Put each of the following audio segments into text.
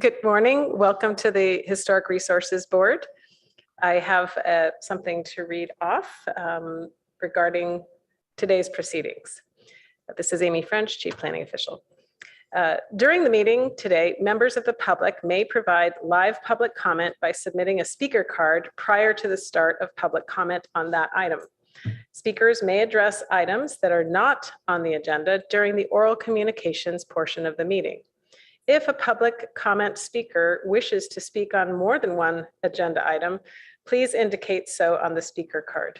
Good morning. Welcome to the Historic Resources Board. I have something to read off regarding today's proceedings. This is Amy French, Chief Planning Official. During the meeting today, members of the public may provide live public comment by submitting a speaker card prior to the start of public comment on that item. Speakers may address items that are not on the agenda during the oral communications portion of the meeting. If a public comment speaker wishes to speak on more than one agenda item, please indicate so on the speaker card.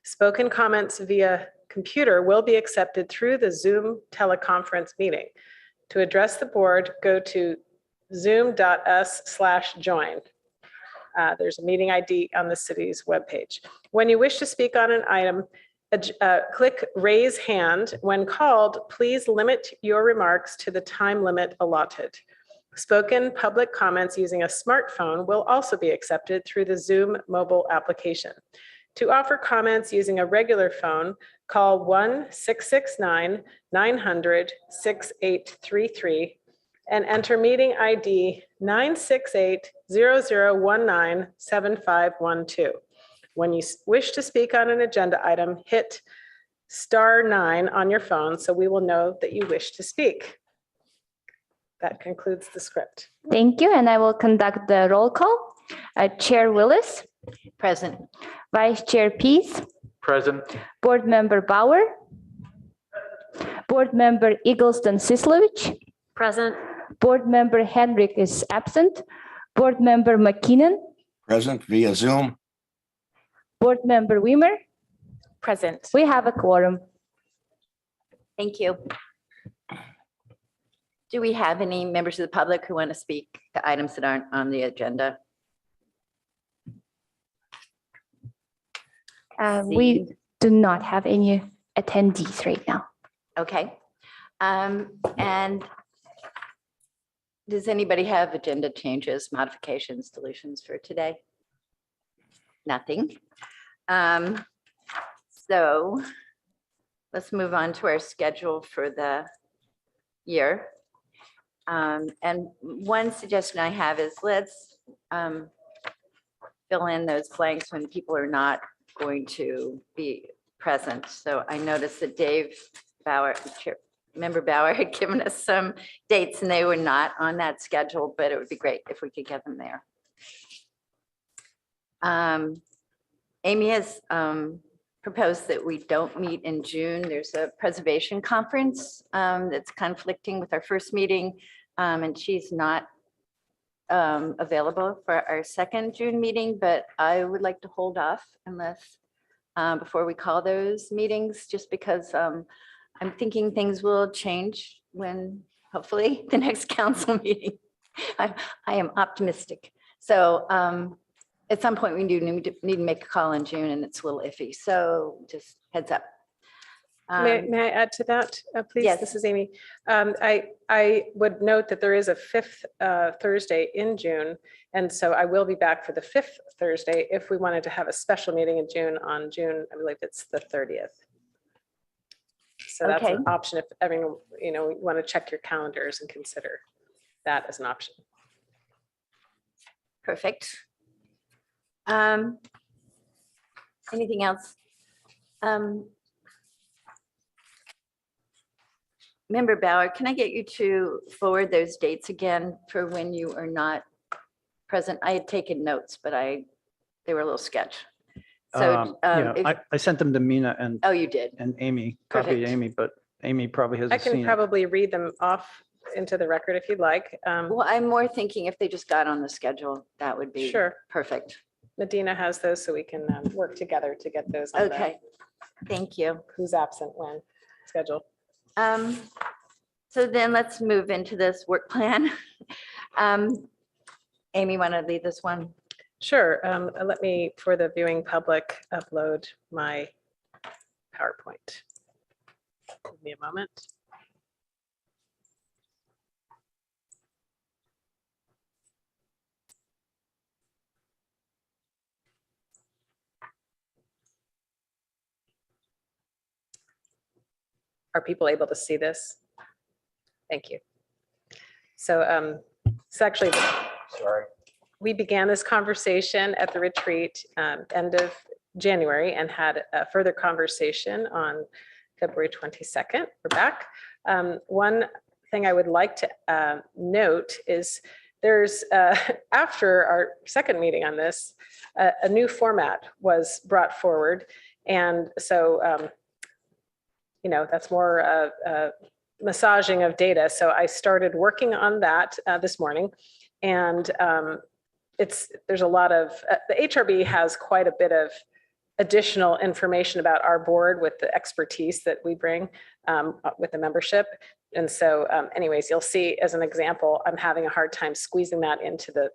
Spoken comments via computer will be accepted through the Zoom teleconference meeting. To address the board, go to zoom.us/join. There's a meeting ID on the city's webpage. When you wish to speak on an item, click raise hand. When called, please limit your remarks to the time limit allotted. Spoken public comments using a smartphone will also be accepted through the Zoom mobile application. To offer comments using a regular phone, call 1-669-900-6833 and enter meeting ID 968-0019-7512. When you wish to speak on an agenda item, hit *9 on your phone so we will know that you wish to speak. That concludes the script. Thank you, and I will conduct the roll call. Chair Willis. Present. Vice Chair Pease. Present. Board Member Bauer. Board Member Eggleston Sislovich. Present. Board Member Henrik is absent. Board Member McKinnon. Present via Zoom. Board Member Weimer. Present. We have a quorum. Thank you. Do we have any members of the public who want to speak to items that aren't on the agenda? We do not have any attendees right now. Okay. And does anybody have agenda changes, modifications, deletions for today? Nothing. So let's move on to our schedule for the year. And one suggestion I have is let's fill in those blanks when people are not going to be present. So I noticed that Dave Bauer, Member Bauer, had given us some dates and they were not on that schedule, but it would be great if we could get them there. Amy has proposed that we don't meet in June. There's a preservation conference that's conflicting with our first meeting, and she's not available for our second June meeting, but I would like to hold off unless before we call those meetings, just because I'm thinking things will change when hopefully the next council meeting. I am optimistic. So at some point we do need to make a call in June and it's a little iffy. So just heads up. May I add to that, please? Yes. This is Amy. I would note that there is a fifth Thursday in June, and so I will be back for the fifth Thursday if we wanted to have a special meeting in June on June, I believe it's the 30th. So that's Okay. an option if everyone, you want to check your calendars and consider that as an option. Perfect. Anything else? Member Bauer, can I get you to forward those dates again for when you are not present? I had taken notes, but they were a little sketch. So, Yeah, I sent them to Mina and oh, you did. Amy, copied Perfect. Amy, but Amy probably I hasn't can seen it. probably read them off into the record if you'd like. Well, I'm more thinking if they just got on the schedule, that would be Sure. perfect. Medina has those, so we can work together to get those on the Okay, thank you. who's absent when schedule. So then let's move into this work plan. Amy, want to lead this one? Sure. Let me, for the viewing public, upload my PowerPoint. Give me a moment. Are people able to see this? Thank you. So it's actually, Sorry. we began this conversation at the retreat end of January and had a further conversation on February 22nd. We're back. One thing I would like to note is there's, after our second meeting on this, a new format was brought forward. And so, that's more massaging of data. So I started working on that this morning. And there's a lot of, the HRB has quite a bit of additional information about our board with the expertise that we bring with the membership. And so anyways, you'll see as an example, I'm having a hard time squeezing that into the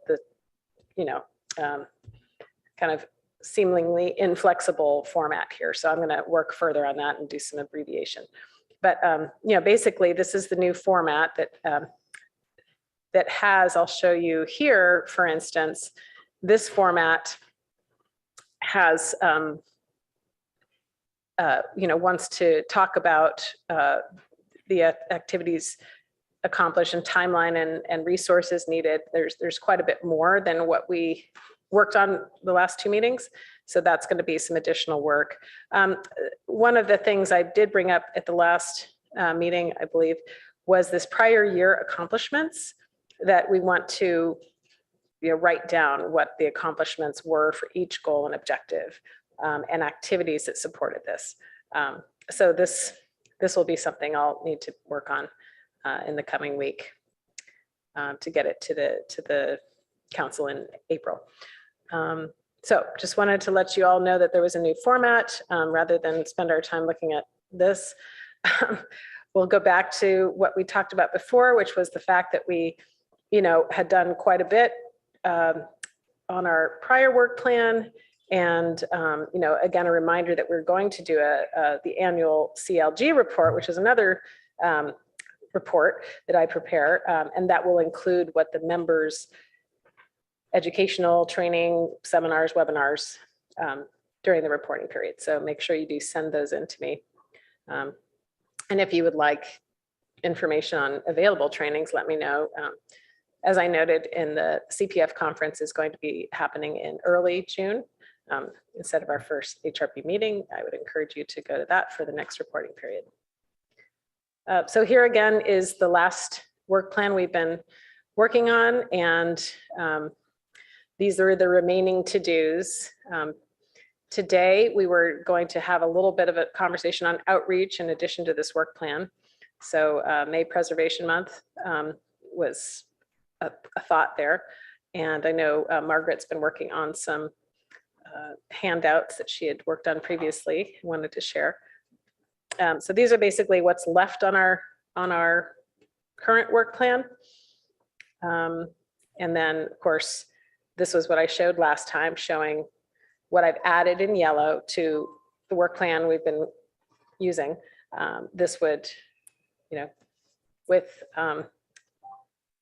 kind of seemingly inflexible format here. So I'm going to work further on that and do some abbreviation. But basically this is the new format that has, I'll show you here, for instance, this format has, wants to talk about the activities accomplished and timeline and resources needed. There's quite a bit more than what we worked on the last two meetings. So that's going to be some additional work. One of the things I did bring up at the last meeting, I believe, was this prior year accomplishments that we want to write down what the accomplishments were for each goal and objective and activities that supported this. So this will be something I'll need to work on in the coming week to get it to the council in April. So just wanted to let you all know that there was a new format rather than spend our time looking at this. We'll go back to what we talked about before, which was the fact that we, had done quite a bit on our prior work plan. And, again, a reminder that we're going to do the annual CLG report, which is another report that I prepare. And that will include what the members' educational training, seminars, webinars during the reporting period. So make sure you do send those in to me. And if you would like information on available trainings, let me know. As I noted, in the CPF conference is going to be happening in early June. Instead of our first HRP meeting, I would encourage you to go to that for the next reporting period. So here again is the last work plan we've been working on, and these are the remaining to-dos. Today, we were going to have a little bit of a conversation on outreach in addition to this work plan. So May Preservation Month was a thought there. And I know Margaret's been working on some handouts that she had worked on previously, wanted to share. So these are basically what's left on our current work plan. And then, of course, this was what I showed last time, showing what I've added in yellow to the work plan we've been using. This would, with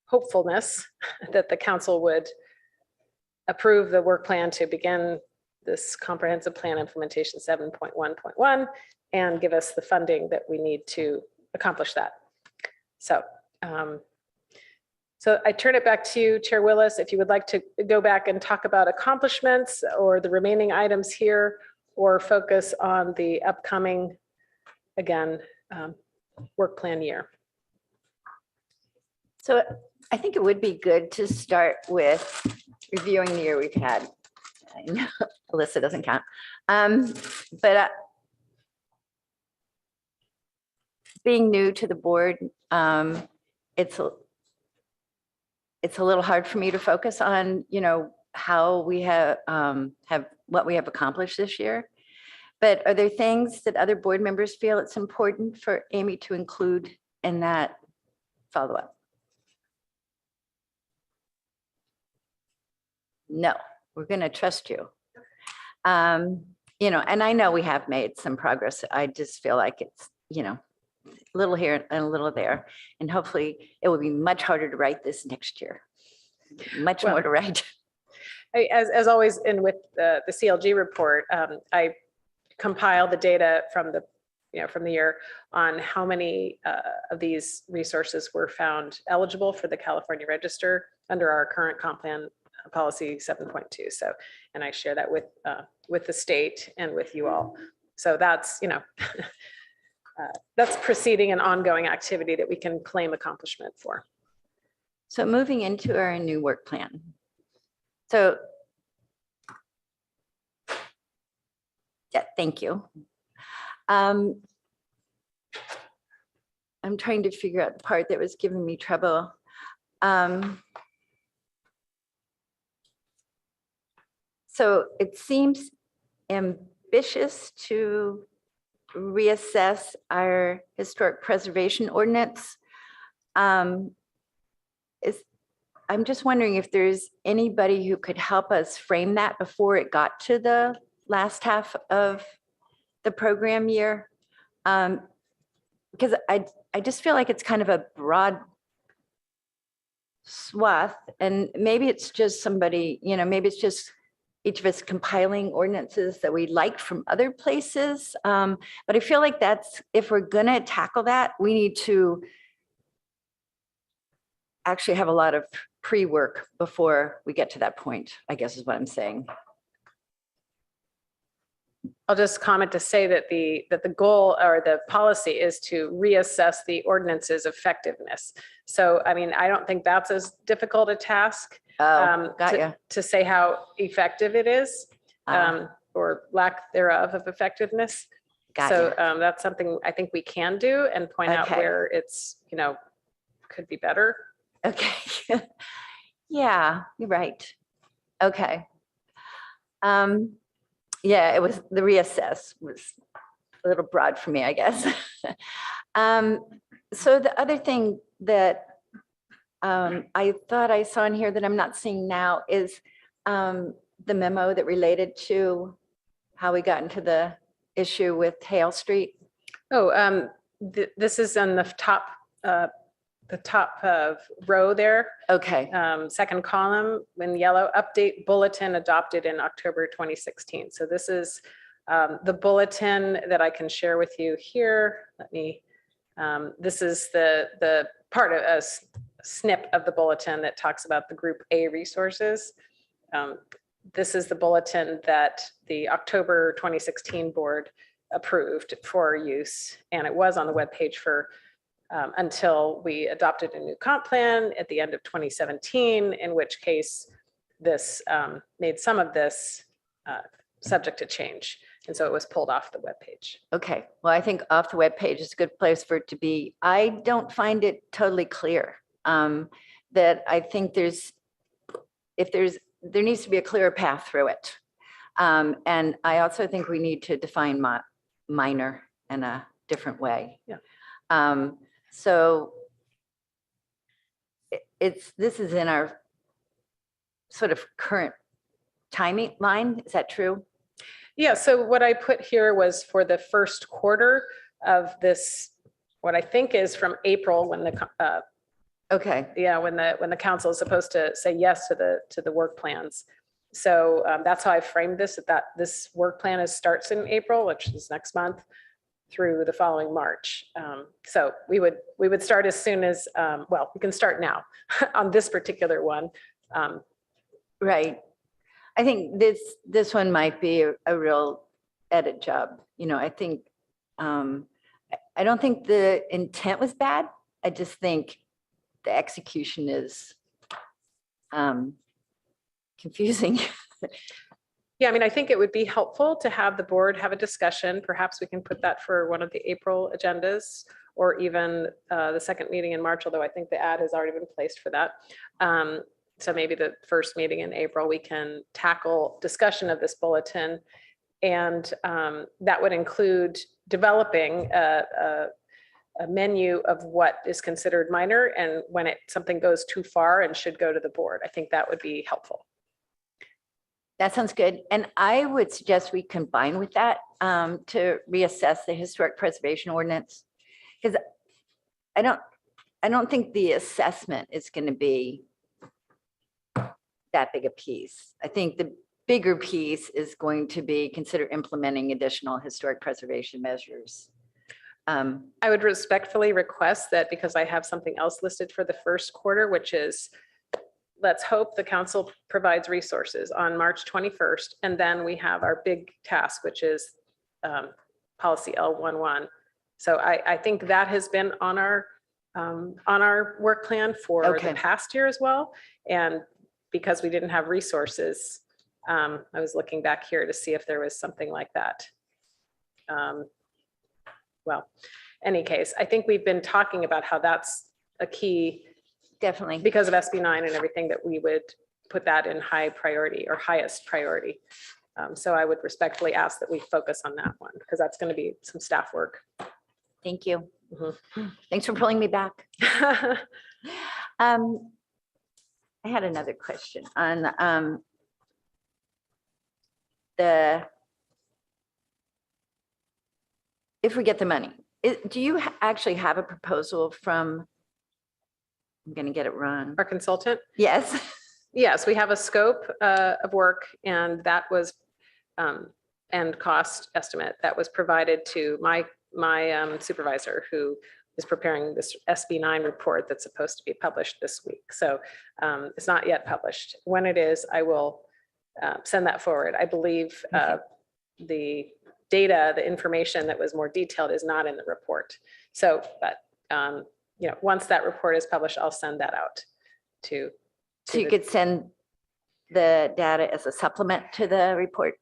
hopefulness that the council would approve the work plan to begin this comprehensive plan implementation 7.1.1 and give us the funding that we need to accomplish that. So, so I turn it back to you, Chair Willis, if you would like to go back and talk about accomplishments or the remaining items here, or focus on the upcoming, again, work plan year. So I think it would be good to start with reviewing the year we've had. I know Alyssa doesn't count, but being new to the board, it's a little hard for me to focus on, how we have what we have accomplished this year. But are there things that other board members feel it's important for Amy to include in that follow-up? No, we're going to trust you. And I know we have made some progress. I just feel like it's, a little here and a little there. And hopefully it will be much harder to write this next year. Much more to write. As always, and with the CLG report, I compile the data from the year on how many of these resources were found eligible for the California Register under our current comp plan policy 7.2. So, and I share that with the state and with you all. So that's, that's proceeding and ongoing activity that we can claim accomplishment for. So moving into our new work plan. So, yeah, thank you. I'm trying to figure out the part that was giving me trouble. So it seems ambitious to reassess our historic preservation ordinance. I'm just wondering if there's anybody who could help us frame that before it got to the last half of the program year. Because I just feel like it's kind of a broad swath, and maybe it's just somebody, maybe it's just each of us compiling ordinances that we liked from other places. But I feel like if we're gonna tackle that, we need to actually have a lot of pre-work before we get to that point, I guess is what I'm saying. I'll just comment to say that the goal or the policy is to reassess the ordinance's effectiveness. So, I mean, I don't think that's as difficult a task Got you. to say how effective it is or lack thereof of effectiveness. Got So you. that's something I think we can do and point out Okay. where it's, could be better. Okay. Yeah, you're right. Okay. Yeah, it was the reassess was a little broad for me, I guess. So the other thing that I thought I saw in here that I'm not seeing now is the memo that related to how we got into the issue with Hale Street. Oh, this is on the top row there. Okay, Second column in yellow, update bulletin adopted in October 2016. So this is the bulletin that I can share with you here. This is the part of a snip of the bulletin that talks about the Group A resources. This is the bulletin that the October 2016 board approved for use, and it was on the webpage for until we adopted a new comp plan at the end of 2017, in which case this made some of this subject to change. And so it was pulled off the webpage. okay. Well, I think off the webpage is a good place for it to be. I don't find it totally clear that I think there needs to be a clearer path through it. And I also think we need to define minor in a different way. Yeah. So this is in our sort of current timing line. Is that true? Yeah, so what I put here was for the first quarter of this, what I think is from April when the Okay, when the council is supposed to say yes to the work plans. So that's how I framed this, that this work plan starts in April, which is next month, through the following March. So we would start as soon as, well, we can start now on this particular one. right. I think this one might be a real edit job. I think, I don't think the intent was bad. I just think the execution is confusing. Yeah, I mean, I think it would be helpful to have the board have a discussion. Perhaps we can put that for one of the April agendas or even the second meeting in March, although I think the ad has already been placed for that. So maybe the first meeting in April, we can tackle discussion of this bulletin. And that would include developing a menu of what is considered minor and when something goes too far and should go to the board. I think that would be helpful. That sounds good. And I would suggest we combine with that to reassess the historic preservation ordinance. Because I don't think the assessment is going to be that big a piece. I think the bigger piece is going to be consider implementing additional historic preservation measures. I would respectfully request that, because I have something else listed for the first quarter, which is let's hope the council provides resources on March 21st. And then we have our big task, which is policy L11. So I think that has been on our work plan for the Okay. past year as well. And because we didn't have resources, I was looking back here to see if there was something like that. Well, any case, I think we've been talking about how that's a key Definitely. because of SB9 and everything, that we would put that in high priority or highest priority. So I would respectfully ask that we focus on that one because that's going to be some staff work. Thank you. Mhm. Thanks for pulling me back. I had another question on if we get the money, do you actually have a proposal from, I'm going to get it wrong. Our consultant, Yes. yes, we have a scope of work, and that was and cost estimate that was provided to my supervisor, who is preparing this SB9 report that's supposed to be published this week. So it's not yet published. When it is, I will send that forward. I believe the data, the information that was more detailed is not in the report. So, but you know, once that report is published, I'll send that out to. So you could send the data as a supplement to the report?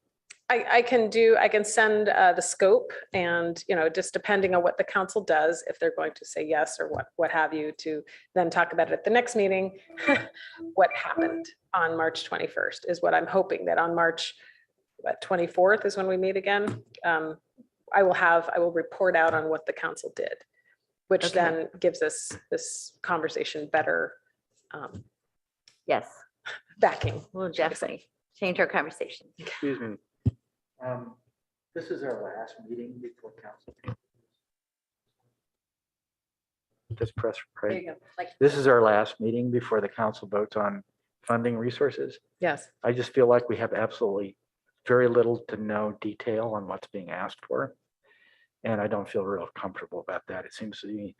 I can send the scope, and, you know, just depending on what the council does, if they're going to say yes or what have you, to then talk about it at the next meeting. What happened on March 21st is what I'm hoping, that on March 24th is when we meet again. I will report out on what the council did, which Okay. then gives us this conversation better Yes, backing. we'll definitely change our conversation. Excuse me. This is our last meeting before council. Just press, There right? you go. Like, This is our last meeting before the council votes on funding resources. yes. I just feel like we have absolutely very little to no detail on what's being asked for. And I don't feel real comfortable about that. It seems to me,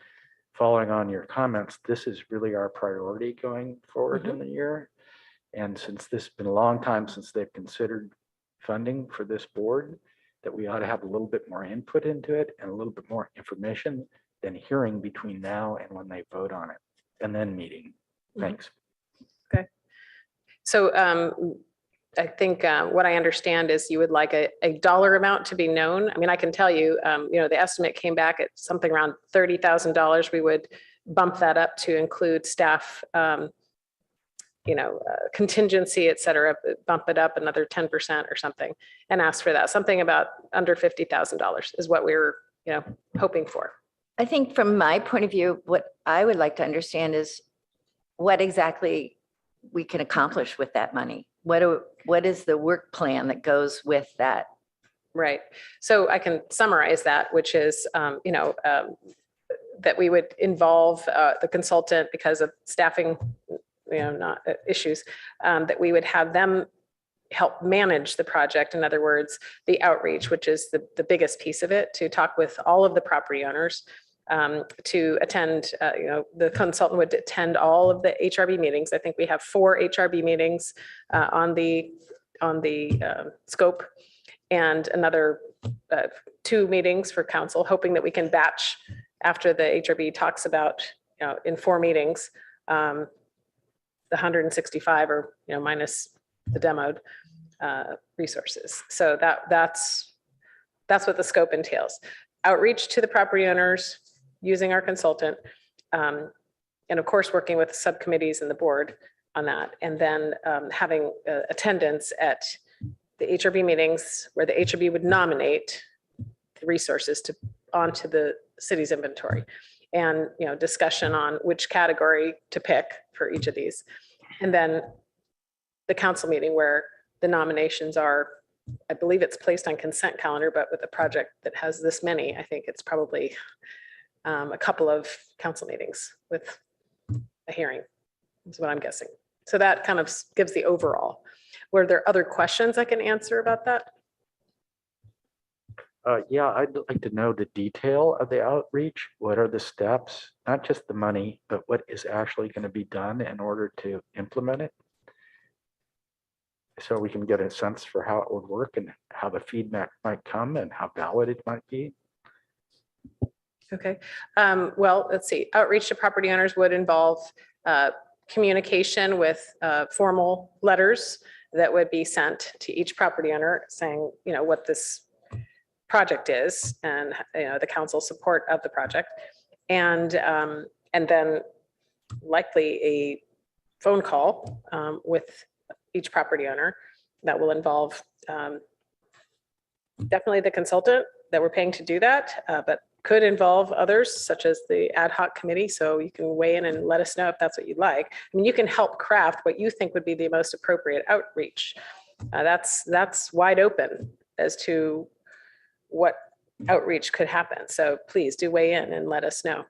following on your comments, this is really our priority going forward in the year. And since this has been a long time since they've considered funding for this board, that we ought to have a little bit more input into it and a little bit more information than hearing between now and when they vote on it, and then meeting. Thanks. So I think what I understand is you would like a dollar amount to be known. I mean, I can tell you, you know, the estimate came back at something around $30,000. We would bump that up to include staff, you know, contingency, et cetera, bump it up another 10% or something, and ask for that. Something about under $50,000 is what we were, you know, hoping for. I think from my point of view, what I would like to understand is what exactly we can accomplish with that money. What is the work plan that goes with that? Right. So I can summarize that, which is, you know, that we would involve the consultant because of staffing, you know, not issues, that we would have them help manage the project. In other words, the outreach, which is the biggest piece of it, to talk with all of the property owners, to attend, you know, the consultant would attend all of the HRB meetings. I think we have 4 HRB meetings on the scope, and another 2 meetings for council, hoping that we can batch after the HRB talks about, you know, in 4 meetings, the 165, or, you know, minus the demoed resources. So that's what the scope entails. Outreach to the property owners using our consultant, and of course, working with the subcommittees and the board on that, and then having attendance at the HRB meetings where the HRB would nominate the resources onto the city's inventory, and, you know, discussion on which category to pick for each of these. And then the council meeting where the nominations are, I believe it's placed on consent calendar, but with a project that has this many, I think it's probably a couple of council meetings with a hearing, is what I'm guessing. So that kind of gives the overall. Were there other questions I can answer about that? Yeah, I'd like to know the detail of the outreach. What are the steps? Not just the money, but what is actually going to be done in order to implement it? So we can get a sense for how it would work and how the feedback might come and how valid it might be. Okay, well, let's see. Outreach to property owners would involve communication with formal letters that would be sent to each property owner saying, what this project is and, the council support of the project. And then likely a phone call with each property owner that will involve definitely the consultant that we're paying to do that, but could involve others such as the ad hoc committee. So you can weigh in and let us know if that's what you'd like. I mean, you can help craft what you think would be the most appropriate outreach. That's wide open as to what outreach could happen. So please do weigh in and let us know.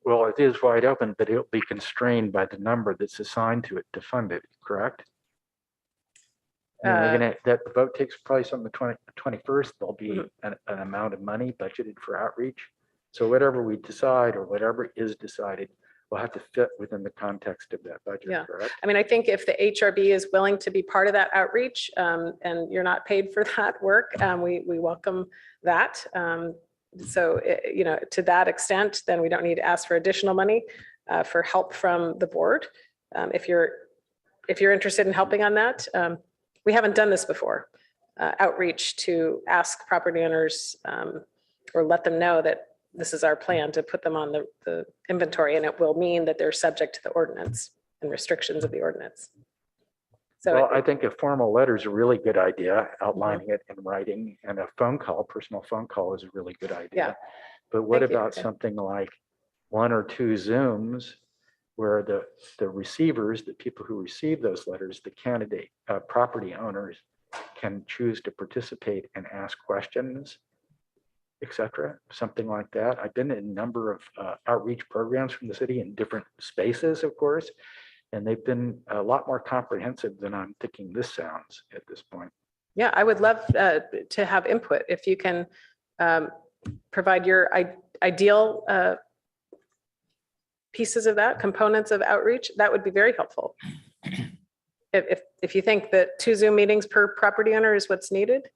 Well, it is wide open, but it'll be constrained by the number that's assigned to it to fund it, correct? That vote takes place on the 21st. There'll be an amount of money budgeted for outreach. So whatever we decide or whatever is decided will have to fit within the context of that budget, Yeah. correct? I mean, I think if the HRB is willing to be part of that outreach and you're not paid for that work, we welcome that. So, to that extent, then we don't need to ask for additional money for help from the board. If you're interested in helping on that, we haven't done this before. Outreach to ask property owners or let them know that this is our plan to put them on the inventory, and it will mean that they're subject to the ordinance and restrictions of the ordinance. So well, I think a formal letter is a really good idea, outlining it in writing, and a phone call, personal phone call is a really good idea. Yeah. But what Thank you. about something like 1 or 2 Zooms where the receivers, the people who receive those letters, the candidate property owners can choose to participate and ask questions, etc. Something like that. I've been in a number of outreach programs from the city in different spaces, of course, and they've been a lot more comprehensive than I'm thinking this sounds at this point. Yeah, I would love to have input. If you can provide your ideal pieces of that, components of outreach, that would be very helpful. If you think that 2 Zoom meetings per property owner is what's needed.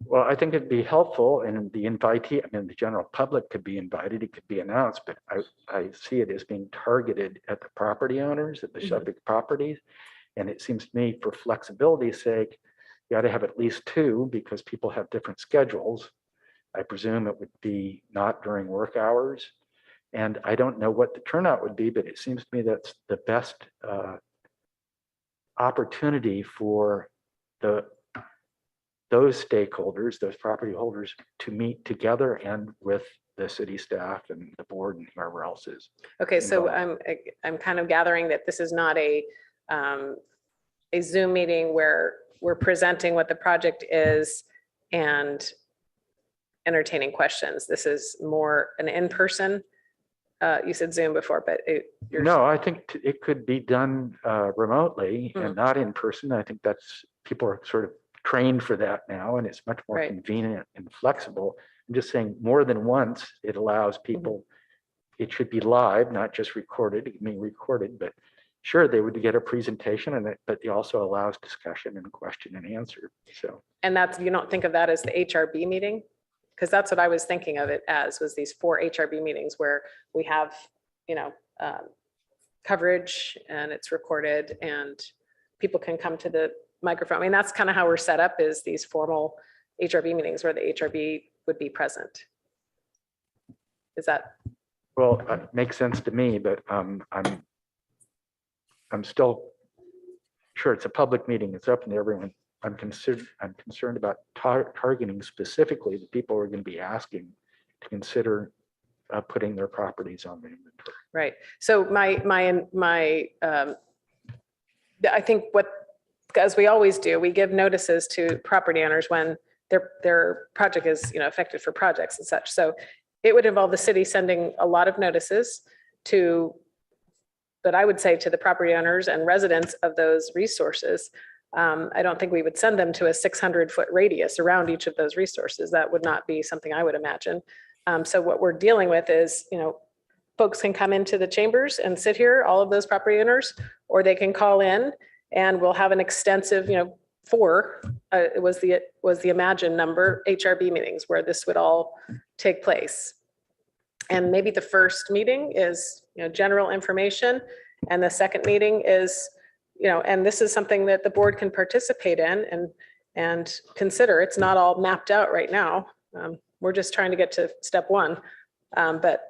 Well, I think it'd be helpful, and the invitee, I mean, the general public could be invited, it could be announced, but I see it as being targeted at the property owners, at the subject properties. And it seems to me, for flexibility's sake, you ought to have at least 2 because people have different schedules. I presume it would be not during work hours. And I don't know what the turnout would be, but it seems to me that's the best opportunity for those stakeholders, those property holders, to meet together and with the city staff and the board and whoever else is. Okay, so involved. I'm kind of gathering that this is not a Zoom meeting where we're presenting what the project is and entertaining questions. This is more an in-person. You said Zoom before, but No, I think it could be done remotely and not in person. I think people are sort of trained for that now, and it's much more Right. convenient and flexible. I'm just saying more than once, it allows people, it should be live, not just recorded. It may be recorded, but sure, they would get a presentation, but it also allows discussion and question and answer. So, and that's, you don't think of that as the HRB meeting? Because that's what I was thinking of it as, was these 4 HRB meetings where we have, coverage and it's recorded and people can come to the microphone. I mean, that's kind of how we're set up, is these formal HRB meetings where the HRB would be present. Is that? well, it makes sense to me, but I'm still sure it's a public meeting. It's open to everyone. I'm concerned about targeting specifically the people who are going to be asking to consider putting their properties on the inventory. Right. So I think as we always do, we give notices to property owners when their project is, affected for projects and such. So it would involve the city sending a lot of notices but I would say to the property owners and residents of those resources, I don't think we would send them to a 600-foot radius around each of those resources. That would not be something I would imagine. So what we're dealing with is, folks can come into the chambers and sit here, all of those property owners, or they can call in and we'll have an extensive, it was the Imagine number HRB meetings where this would all take place. And maybe the first meeting is, general information. And the second meeting is, and this is something that the board can participate in and consider. It's not all mapped out right now. We're just trying to get to step one. But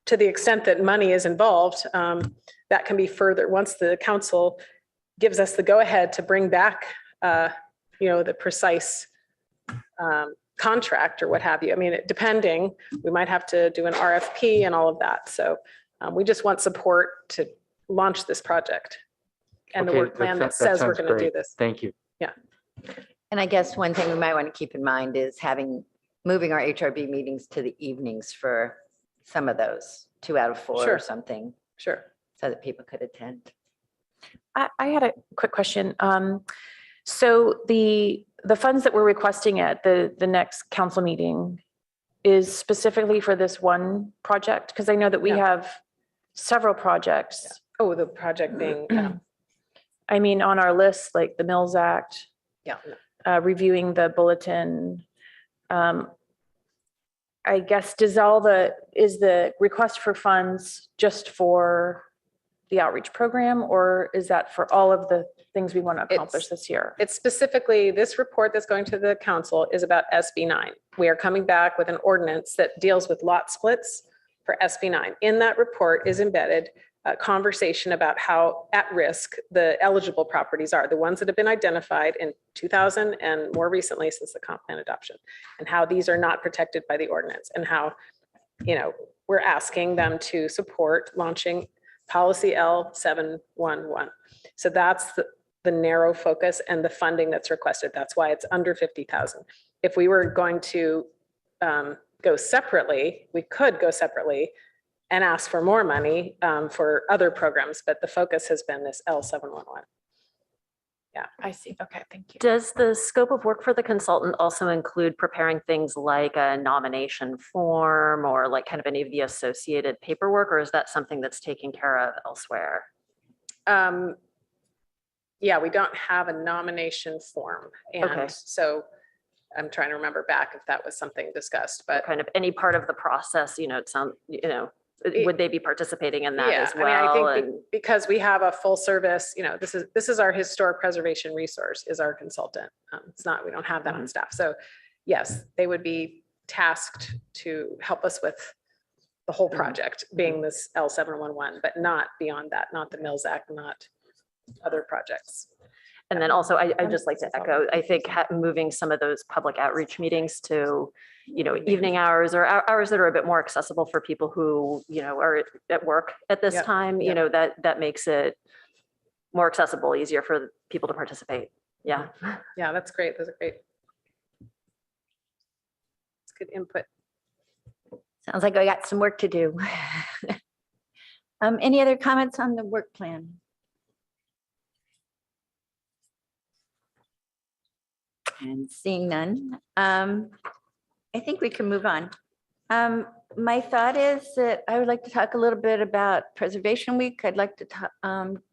to the extent that money is involved, that can be further, once the council gives us the go-ahead to bring back, the precise contract or what have you. I mean, depending, we might have to do an RFP and all of that. So we just want support to launch this project and the Okay, work plan that sounds says we're going to do great. this. Thank you. And I guess one thing we might want to keep in mind is moving our HRB meetings to the evenings for some of those, 2 out of 4 Sure. or something, Sure. so that people could attend. I had a quick question. So the funds that we're requesting at the next council meeting is specifically for this one project? Because I know that we Yeah. have several projects. Oh, the project being, I mean, on our list, like the Mills Act, yeah. reviewing the bulletin. I guess, is the request for funds just for the outreach program, or is that for all of the things we want to accomplish this year? It's specifically, this report that's going to the council is about SB 9. We are coming back with an ordinance that deals with lot splits for SB 9. In that report is embedded a conversation about how at risk the eligible properties are, the ones that have been identified in 2000 and more recently since the comp plan adoption, and how these are not protected by the ordinance, and how, we're asking them to support launching policy L711. So that's the narrow focus and the funding that's requested. That's why it's under 50,000. If we were going to go separately, we could go separately and ask for more money for other programs, but the focus has been this L711. I see. Okay, thank you. Does the scope of work for the consultant also include preparing things like a nomination form or like kind of any of the associated paperwork, or is that something that's taken care of elsewhere? Yeah, we don't have a nomination form. Okay. And so I'm trying to remember back if that was something discussed, but Kind of any part of the process, it sounds, would they be participating in that yeah, as I well? mean, I think And because we have a full service, this is our historic preservation resource is our consultant. It's not, we don't have that on staff. So yes, they would be tasked to help us with the whole project being this L711, but not beyond that, not the Mills Act, not other projects. And then also, I'd just like to echo, I think moving some of those public outreach meetings to, evening hours or hours that are a bit more accessible for people who, are at work at this Yeah, time, yeah. that makes it more accessible, easier for people to participate. Yeah. Yeah, that's great. Those are great. It's good input. Sounds like I got some work to do. Any other comments on the work plan? And seeing none, I think we can move on. My thought is that I would like to talk a little bit about Preservation Week. I'd like to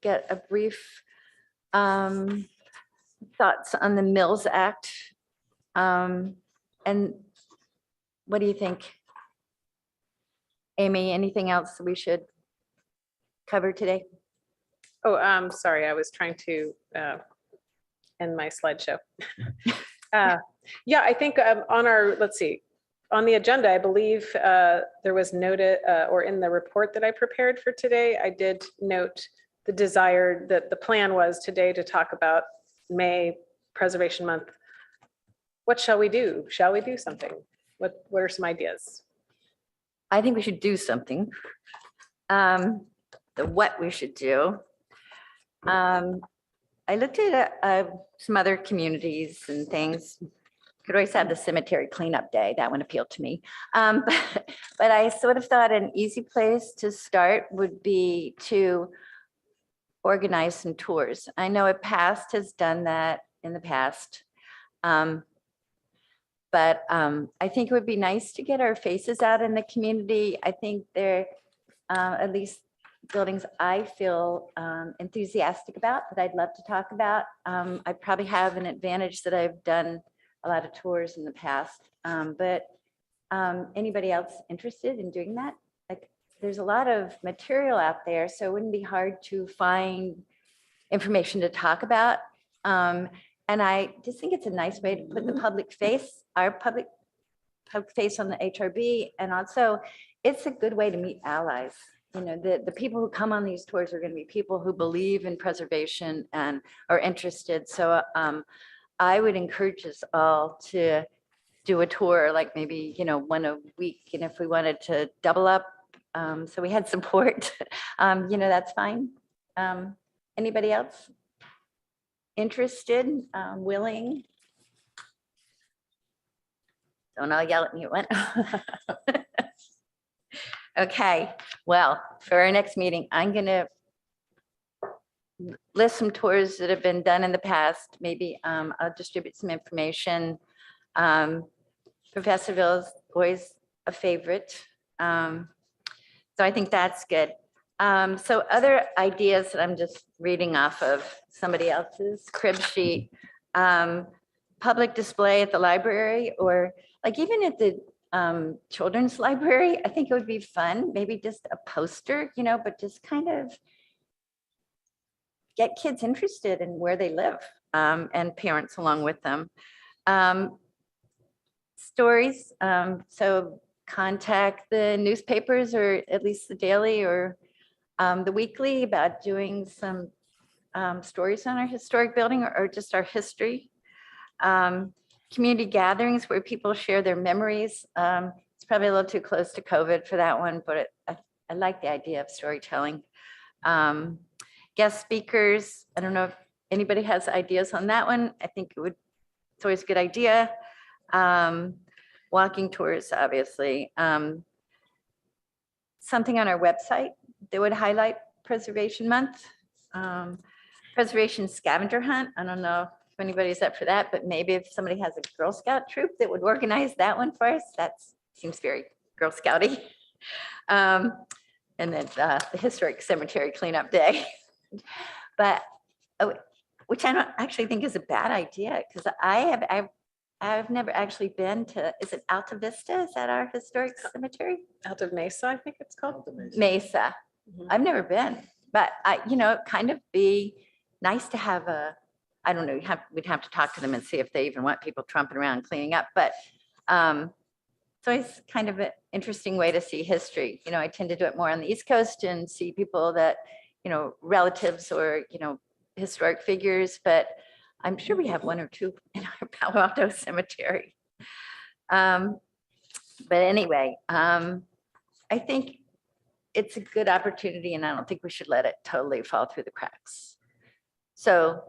get a brief thoughts on the Mills Act. And what do you think? Amy, anything else we should cover today? Oh, sorry, I was trying to end my slideshow. Yeah, I think on our, let's see, on the agenda, I believe there was noted, or in the report that I prepared for today, I did note the desire that the plan was today to talk about May Preservation Month. What shall we do? Shall we do something? What are some ideas? I think we should do something. The what we should do. I looked at some other communities and things. Could always have the cemetery cleanup day. That one appealed to me. But I sort of thought an easy place to start would be to organize some tours. I know a past has done that in the past. But I think it would be nice to get our faces out in the community. I think they're at least buildings I feel enthusiastic about that I'd love to talk about. I probably have an advantage that I've done a lot of tours in the past. But anybody else interested in doing that? Like, there's a lot of material out there, so it wouldn't be hard to find information to talk about. And I just think it's a nice way to put the public face, our public face on the HRB. And also, it's a good way to meet allies. You know, the people who come on these tours are going to be people who believe in preservation and are interested. So I would encourage us all to do a tour, like maybe, you know, one a week. And if we wanted to double up, so we had support, you know, that's fine. Anybody else interested, willing? Don't all yell at me at once. Okay, well, for our next meeting, I'm gonna list some tours that have been done in the past. Maybe I'll distribute some information. Professorville's always a favorite. So I think that's good. So other ideas that I'm just reading off of somebody else's crib sheet, public display at the library, or like even at the children's library. I think it would be fun, maybe just a poster, you know, but just kind of get kids interested in where they live, and parents along with them. Stories, so contact the newspapers, or at least the daily or the weekly, about doing some stories on our historic building, or just our history. Community gatherings where people share their memories. It's probably a little too close to COVID for that one, but I like the idea of storytelling. Guest speakers, I don't know if anybody has ideas on that one. I think it's always a good idea. Walking tours, obviously. Something on our website that would highlight Preservation Month. Preservation scavenger hunt. I don't know if anybody's up for that, but maybe if somebody has a Girl Scout troop that would organize that one for us, that seems very Girl Scouty. And then the historic cemetery cleanup day. But which I don't actually think is a bad idea, because I've never actually been to, is it Alta Vista? Is that our historic cemetery? Out of Mesa, I think it's called. Mesa. Mhm. I've never been, but you know, kind of be nice to have I don't know, we'd have to talk to them and see if they even want people trumping around cleaning up, but it's always kind of an interesting way to see history. You know, I tend to do it more on the East Coast and see people that, you know, relatives or, you know, historic figures, but I'm sure we have one or two in our Palo Alto cemetery. But anyway, I think it's a good opportunity, and I don't think we should let it totally fall through the cracks. So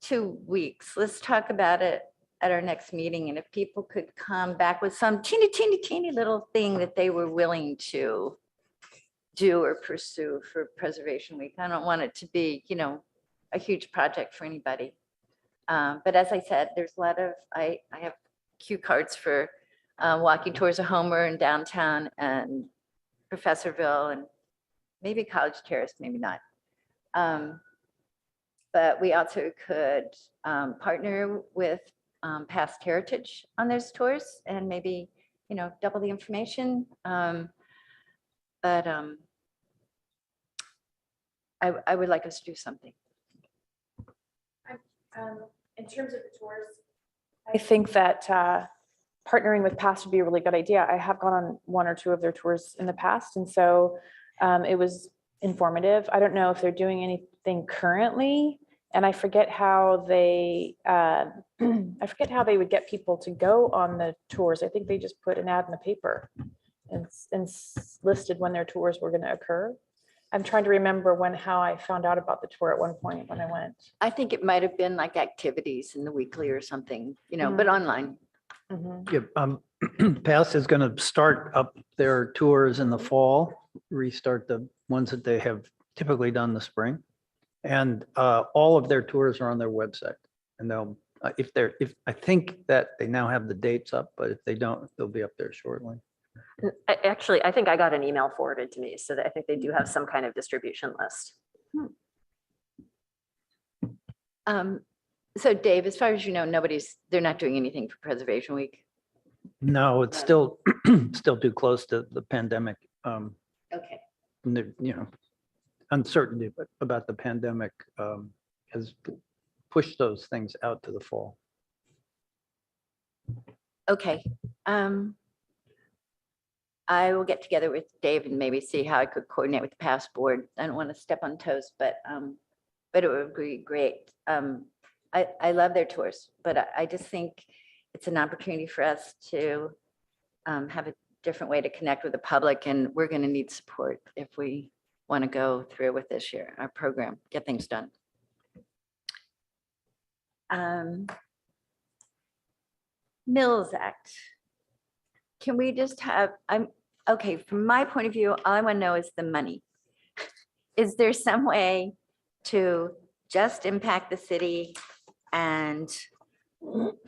2 weeks, let's talk about it at our next meeting. And if people could come back with some teeny little thing that they were willing to do or pursue for Preservation Week. I don't want it to be, you know, a huge project for anybody. But as I said, there's a lot of, I have cue cards for walking tours of Homer and downtown and Professorville and maybe College Terrace, maybe not. But we also could partner with Past Heritage on those tours and maybe, you know, double the information. But I would like us to do something. In terms of the tours, I think that partnering with Past would be a really good idea. I have gone on 1 or 2 of their tours in the past, and so it was informative. I don't know if they're doing anything currently, and I forget how they would get people to go on the tours. I think they just put an ad in the paper and listed when their tours were going to occur. I'm trying to remember how I found out about the tour at one point when I went. I think it might have been like activities in the weekly or something, you know, but online. Mhm. Yeah, Past is going to start up their tours in the fall, restart the ones that they have typically done in the spring. And all of their tours are on their website. And they'll, if I think that they now have the dates up, but if they don't, they'll be up there shortly. Actually, I think I got an email forwarded to me, so that I think they do have some kind of distribution list. So Dave, as far as you know, they're not doing anything for Preservation Week. No, it's still, still too close to the pandemic. Okay. And uncertainty about the pandemic has pushed those things out to the fall. Okay. I will get together with Dave and maybe see how I could coordinate with the past board. I don't want to step on toes, but it would be great. I love their tours, but I just think it's an opportunity for us to have a different way to connect with the public, and we're going to need support if we want to go through with this year, our program, get things done. Mills Act. Can we just have, okay, from my point of view, all I want to know is the money. Is there some way to just impact the city and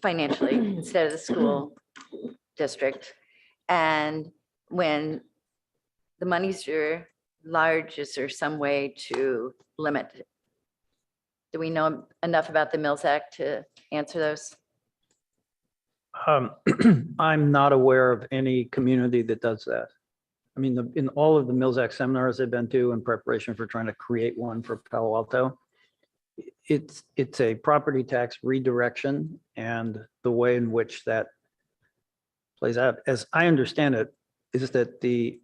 financially instead of the school district? And when the monies are large, is there some way to limit it? Do we know enough about the Mills Act to answer those? I'm not aware of any community that does that. I mean, in all of the Mills Act seminars I've been to in preparation for trying to create one for Palo Alto, it's a property tax redirection, and the way in which that plays out, as I understand it, is that the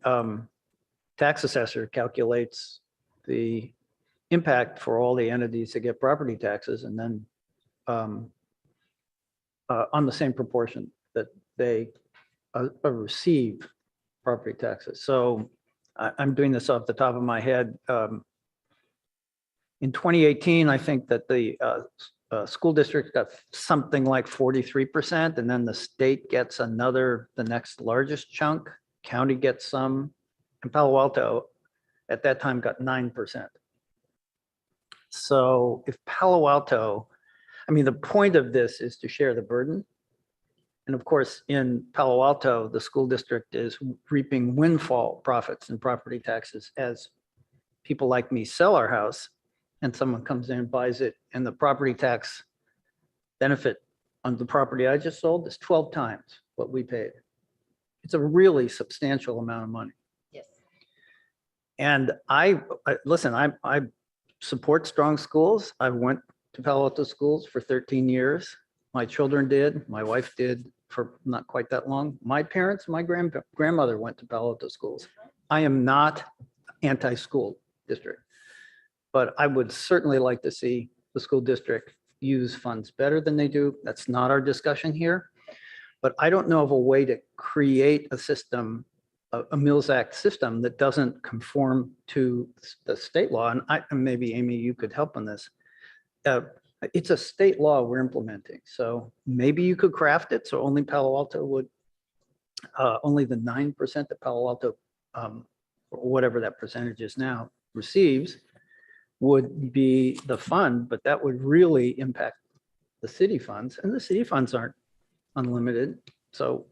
tax assessor calculates the impact for all the entities that get property taxes, and then on the same proportion that they receive property taxes. So I'm doing this off the top of my head. In 2018, I think that the school district got something like 43%, and then the state gets the next largest chunk. County gets some, and Palo Alto at that time got 9%. So if Palo Alto, I mean, the point of this is to share the burden. And of course, in Palo Alto, the school district is reaping windfall profits and property taxes as people like me sell our house and someone comes in and buys it, and the property tax benefit on the property I just sold is 12 times what we paid. It's a really substantial amount of money. Yes. And I support strong schools. I went to Palo Alto schools for 13 years. My children did, my wife did for not quite that long. My parents, my grandmother went to Palo Alto schools. I am not anti-school district, but I would certainly like to see the school district use funds better than they do. That's not our discussion here. But I don't know of a way to create a system, a Mills Act system that doesn't conform to the state law. And maybe Amy, you could help on this. It's a state law we're implementing. So maybe you could craft it so only Palo Alto would, only the 9% that Palo Alto, or whatever that percentage is now, receives would be the fund, but that would really impact the city funds, and the city funds aren't unlimited. So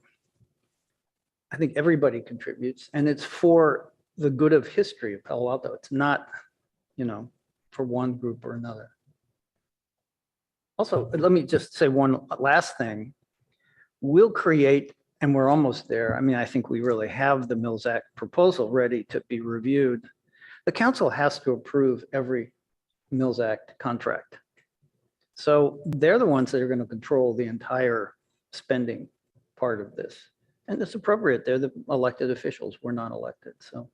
I think everybody contributes, and it's for the good of history of Palo Alto. It's not, for one group or another. Also, let me just say one last thing. We'll create, and we're almost there. I mean, I think we really have the Mills Act proposal ready to be reviewed. The council has to approve every Mills Act contract. So they're the ones that are going to control the entire spending part of this. And it's appropriate. They're the elected officials. We're not elected. So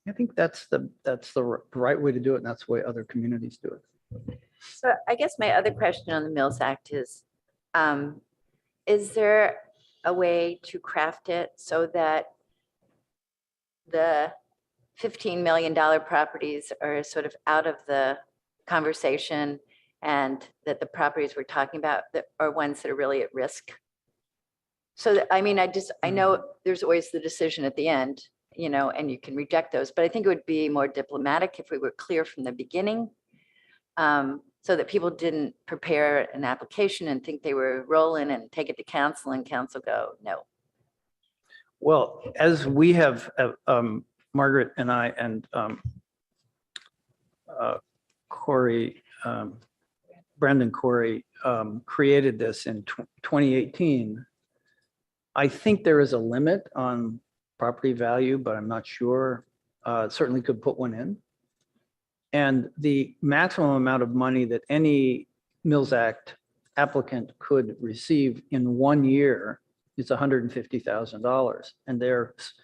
I think that's the right way to do it. And that's the way other communities do it. So I guess my other question on the Mills Act is there a way to craft it so that the $15 million properties are sort of out of the conversation, and that the properties we're talking about that are ones that are really at risk? So that, I mean, I know there's always the decision at the end, and you can reject those, but I think it would be more diplomatic if we were clear from the beginning so that people didn't prepare an application and think they were rolling and take it to council and council go, no. Well, as we have, Margaret and I and Corey, Brendan Corey, created this in 2018. I think there is a limit on property value, but I'm not sure. Certainly could put one in. And the maximum amount of money that any Mills Act applicant could receive in 1 year is $150,000. And there's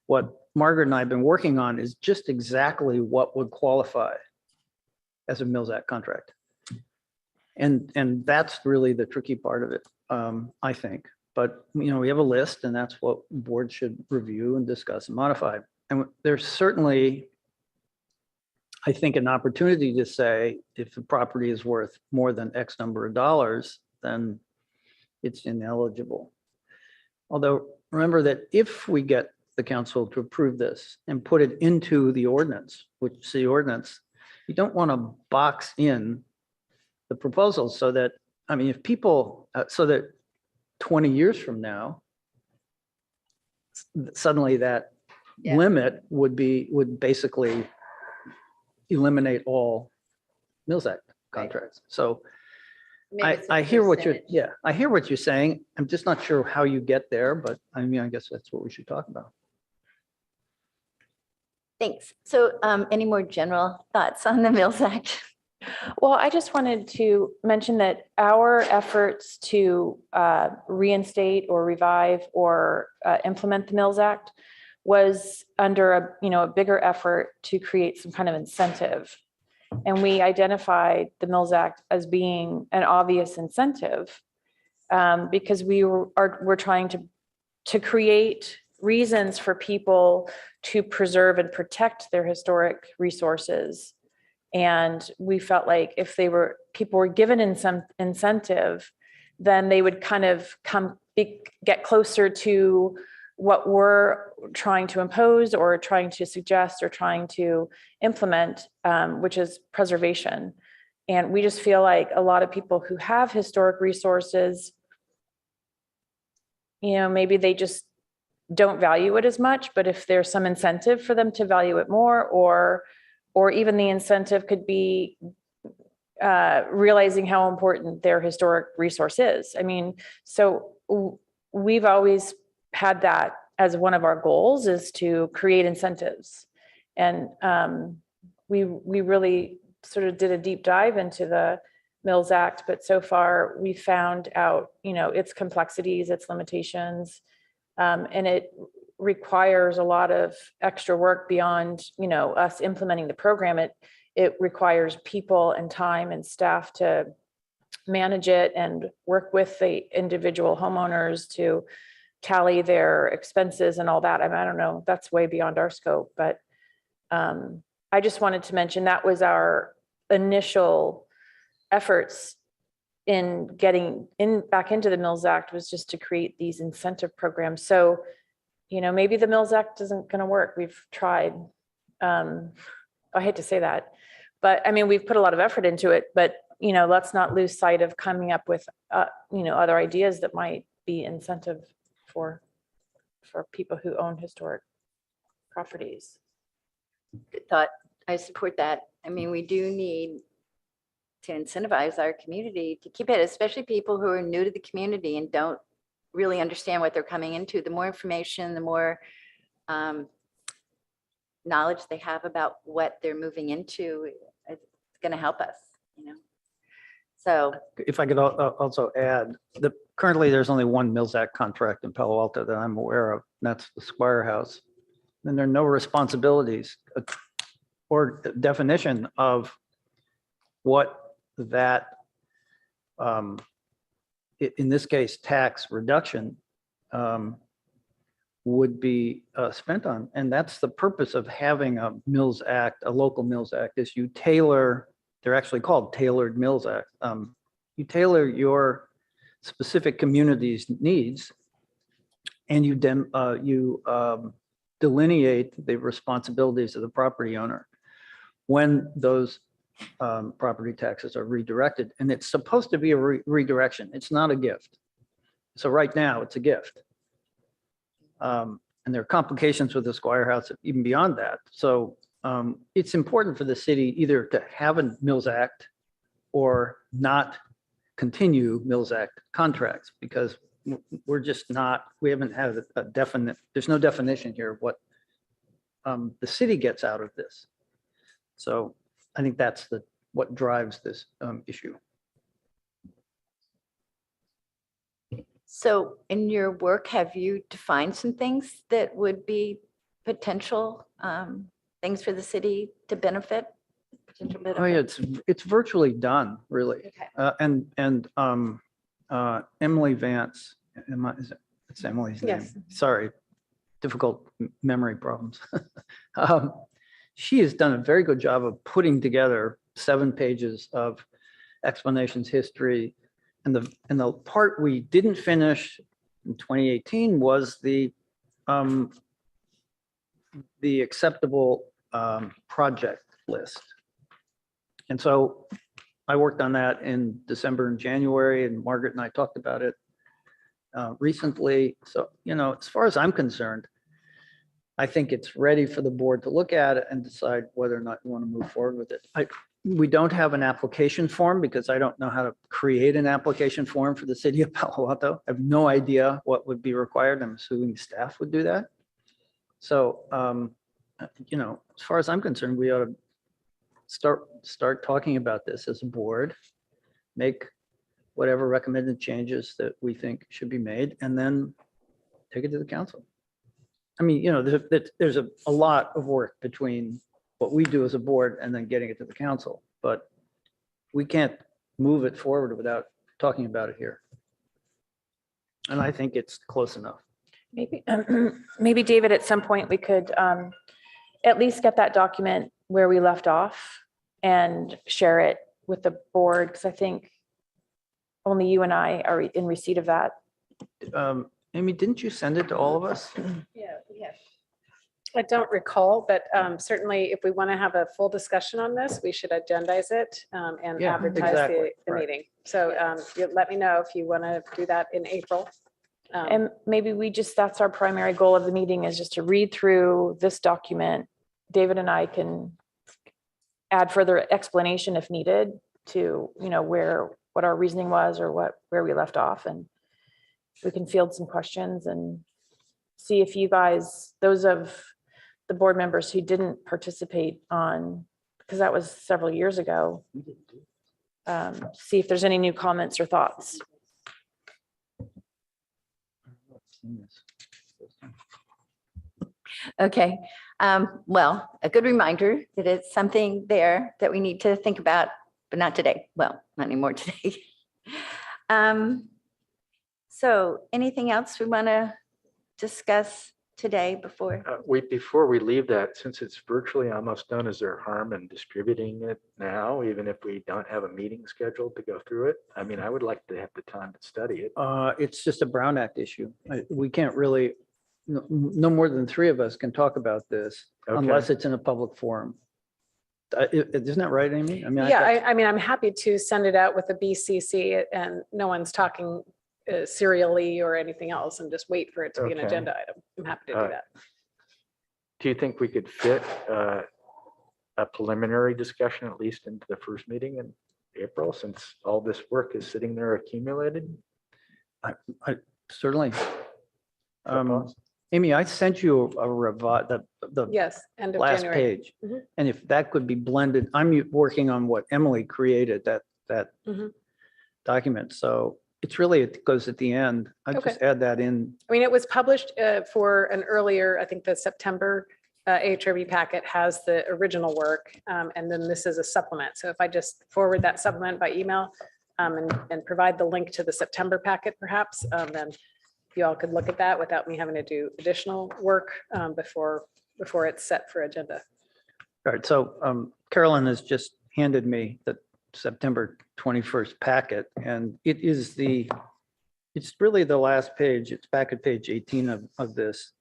what Margaret and I have been working on is just exactly what would qualify as a Mills Act contract. And that's really the tricky part of it, I think. But, you know, we have a list and that's what board should review and discuss and modify. And there's certainly, I think, an opportunity to say if the property is worth more than X number of dollars, then it's ineligible. Although remember that if we get the council to approve this and put it into the ordinance, which is the ordinance, you don't want to box in the proposals so that, I mean, if people, so that 20 years from now, suddenly that limit would basically eliminate all Mills Act contracts. So I hear what I hear what you're saying. I'm just not sure how you get there, but I mean, I guess that's what we should talk about. Thanks. So any more general thoughts on the Mills Act? Well, I just wanted to mention that our efforts to reinstate or revive or implement the Mills Act was under a bigger effort to create some kind of incentive. And we identified the Mills Act as being an obvious incentive because we're trying to create reasons for people to preserve and protect their historic resources. And we felt like if people were given some incentive, then they would kind of get closer to what we're trying to impose or trying to suggest or trying to implement, which is preservation. And we just feel like a lot of people who have historic resources, maybe they just don't value it as much, but if there's some incentive for them to value it more, or even the incentive could be realizing how important their historic resource is. I mean, so we've always had that as one of our goals, is to create incentives. And we really sort of did a deep dive into the Mills Act, but so far we found out, its complexities, its limitations, and it requires a lot of extra work beyond, us implementing the program. It requires people and time and staff to manage it and work with the individual homeowners to tally their expenses and all that. I mean, I don't know, that's way beyond our scope, but I just wanted to mention that was our initial efforts in getting back into the Mills Act, was just to create these incentive programs. So, maybe the Mills Act isn't going to work. We've tried. I hate to say that, but I mean, we've put a lot of effort into it, but let's not lose sight of coming up with other ideas that might be incentive for people who own historic properties. Good thought. I support that. I mean, we do need to incentivize our community to keep it, especially people who are new to the community and don't really understand what they're coming into. The more information, the more knowledge they have about what they're moving into, it's going to help us, So If I could also add that currently there's only one Mills Act contract in Palo Alto that I'm aware of, and that's the Squire House. And there are no responsibilities or definition of what that, in this case, tax reduction would be spent on. And that's the purpose of having a Mills Act, a local Mills Act, is you tailor, they're actually called tailored Mills Act. You tailor your specific community's needs and you delineate the responsibilities of the property owner when those property taxes are redirected. And it's supposed to be a redirection. It's not a gift. So right now, it's a gift. And there are complications with the Squire House even beyond that. So it's important for the city either to have a Mills Act or not continue Mills Act contracts, because we're just not, we haven't had a definite, there's no definition here of what the city gets out of this. So I think that's what drives this issue. So in your work, have you defined some things that would be potential things for the city to benefit? Potential Oh yeah, benefit? it's virtually done, really. Okay. And Emily Vance, it's Emily's name. Yes. Sorry, difficult memory problems. She has done a very good job of putting together 7 pages of explanations, history, and the part we didn't finish in 2018 was the acceptable project list. And so I worked on that in December and January, and Margaret and I talked about it recently. So, as far as I'm concerned, I think it's ready for the board to look at it and decide whether or not you want to move forward with it. We don't have an application form because I don't know how to create an application form for the city of Palo Alto. I have no idea what would be required. I'm assuming staff would do that. So, as far as I'm concerned, we ought to start talking about this as a board, make whatever recommended changes that we think should be made, and then take it to the council. I mean, there's a lot of work between what we do as a board and then getting it to the council, but we can't move it forward without talking about it here. And I think it's close enough. Maybe David, at some point, we could at least get that document where we left off and share it with the board, because I think only you and I are in receipt of that. Amy, didn't you send it to all of us? Yeah. I don't recall, but certainly if we want to have a full discussion on this, we should agendize it and Yeah, advertise exactly, the right. meeting. So you let me know if you want to do that in April. And maybe that's our primary goal of the meeting, is just to read through this document. David and I can add further explanation if needed to, what our reasoning was or where we left off. And we can field some questions and see if you guys, those of the board members who didn't participate on, because that was several years ago, see if there's any new comments or thoughts. Okay. Well, a good reminder that it's something there that we need to think about, but not today. Well, not anymore today. So anything else we want to discuss today before? Before we leave that, since it's virtually almost done, is there harm in distributing it now, even if we don't have a meeting scheduled to go through it? I mean, I would like to have the time to study it. It's just a Brown Act issue. We can't really, no more than 3 of us can talk about this unless it's in a public forum. Isn't that right, Amy? I mean, Yeah, I mean, I'm happy to send it out with a BCC and no one's talking serially or anything else, and just wait for it to be an Okay. agenda item. I'm happy to do that. Do you think we could fit a preliminary discussion at least into the first meeting in April, since all this work is sitting there accumulated? I certainly. Suppose? Amy, I sent you a revised, the Yes, end of last January. page. Mhm. And if that could be blended, I'm working on what Emily created, that Mhm. document. So it's really, it goes at the end. I just add that in. I mean, it was published for an earlier, I think the September HRB packet has the original work. And then this is a supplement. So if I just forward that supplement by email and provide the link to the September packet, perhaps, then you all could look at that without me having to do additional work before it's set for agenda. All right, so Carolyn has just handed me the September 21st packet, and it's really the last page. It's back at page 18 of this.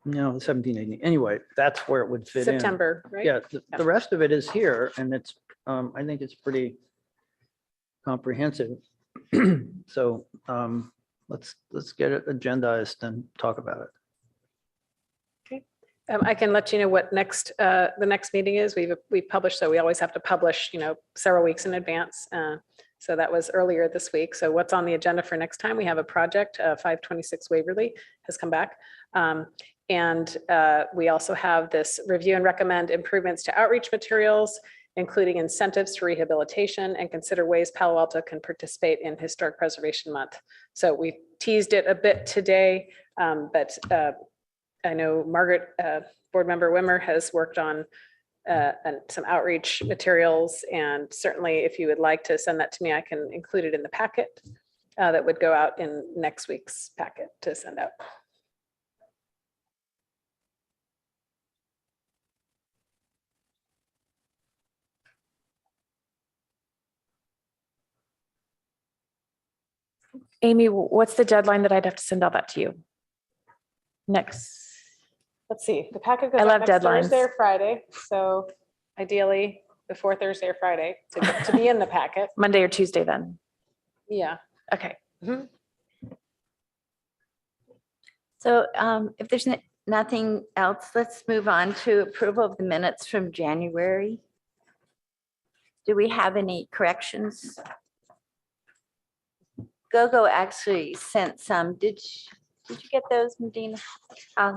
No, 17, 18. Anyway, that's where it would fit in. September, right? Yeah, Yeah. the rest of it is here and it's, I think it's pretty comprehensive. So let's get it agendized and talk about it. I can let you know what the next meeting is. We've published, so we always have to publish, several weeks in advance. So that was earlier this week. So what's on the agenda for next time? We have a project, 526 Waverly has come back. And we also have this review and recommend improvements to outreach materials, including incentives to rehabilitation, and consider ways Palo Alto can participate in Historic Preservation Month. So we teased it a bit today, but I know Margaret, Board Member Wimmer, has worked on some outreach materials, and certainly if you would like to send that to me, I can include it in the packet that would go out in next week's packet to send out. Amy, what's the deadline that I'd have to send all that to you? Next. Let's see, the packet goes I out love next deadlines. Thursday or Friday, so ideally before Thursday or Friday to be in the packet. Monday or Tuesday then? Yeah. Okay. So if there's nothing else, let's move on to approval of the minutes from January. Do we have any corrections? GoGo actually sent some. Did you get those, Medina?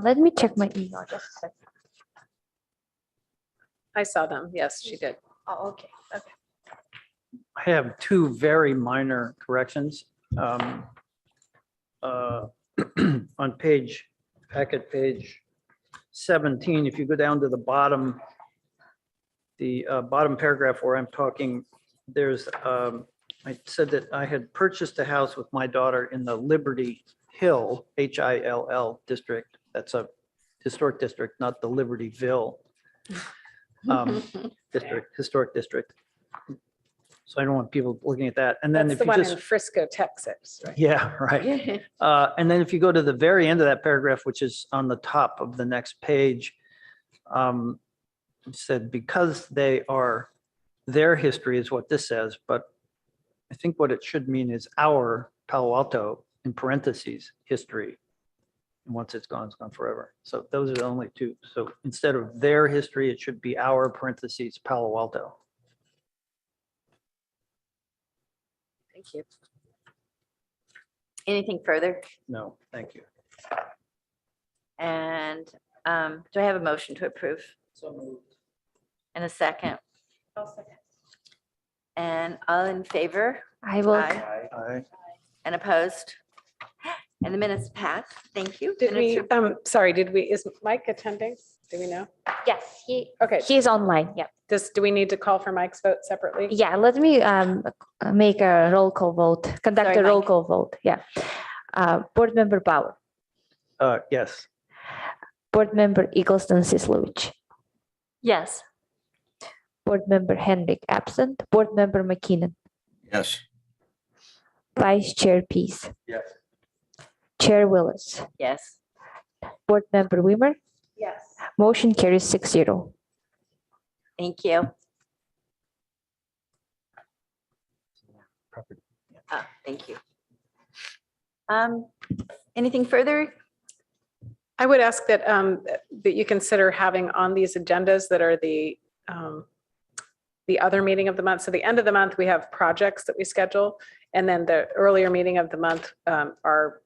Let me check my email just a second. I saw them. Yes, she did. Oh, okay. I have two very minor corrections. On packet page 17, if you go down to the bottom paragraph where I'm talking, there's, I said that I had purchased a house with my daughter in the Liberty Hill, Hill district. That's a historic district, not the Libertyville historic district. So I don't want people looking at that. And then That's if the you one just, in Frisco, Texas, right? yeah, right. And then if you go to the very end of that paragraph, which is on the top of the next page, it said because their history is what this says, but I think what it should mean is our Palo Alto in parentheses history. And once it's gone forever. So those are the only two. So instead of their history, it should be our parentheses Palo Alto. Thank you. Anything further? No, thank you. And do I have a motion to approve? So moved. And a second? And all in favor? I will. Aye. And opposed? And the minutes passed. Thank you. Did we, Minutes sorry, is Mike attending? Do we know? Yes, Okay, he's online. Yeah. do we need to call for Mike's vote separately? Yeah. Let me make a roll call vote. Conduct Sorry, a roll Mike. call vote. Yeah. Board Member Bauer. Yes. Board Member Eggleston Sislovich. Yes. Board Member Henrik absent. Board Member McKinnon. Yes. Vice Chair Peace. Yes. Chair Willis. Yes. Board Member Wimmer. Yes. Motion carries 6-0. Thank you. Thank you. Anything further? I would ask that you consider having on these agendas that are the other meeting of the month. So the end of the month, we have projects that we schedule. And then the earlier meeting of the month are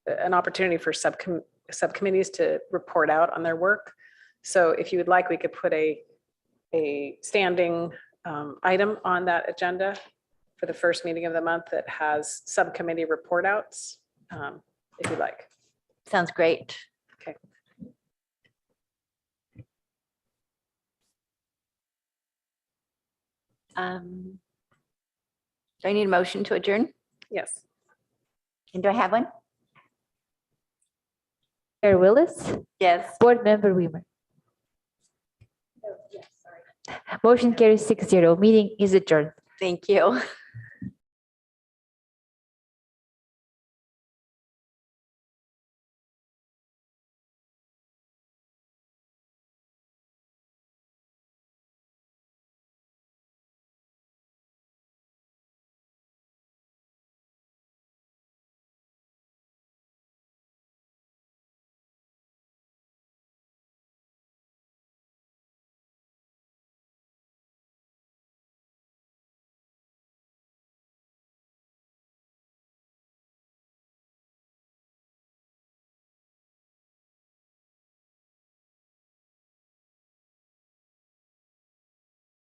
an opportunity for subcommittees to report out on their work. So if you would like, we could put a standing item on that agenda for the first meeting of the month that has subcommittee report outs, if you'd like. Sounds great. Okay. Do I need a motion to adjourn? Yes. And do I have one? Chair Willis. Yes. Board Member Wimmer. Motion carries 6-0. Meeting is adjourned. Thank you.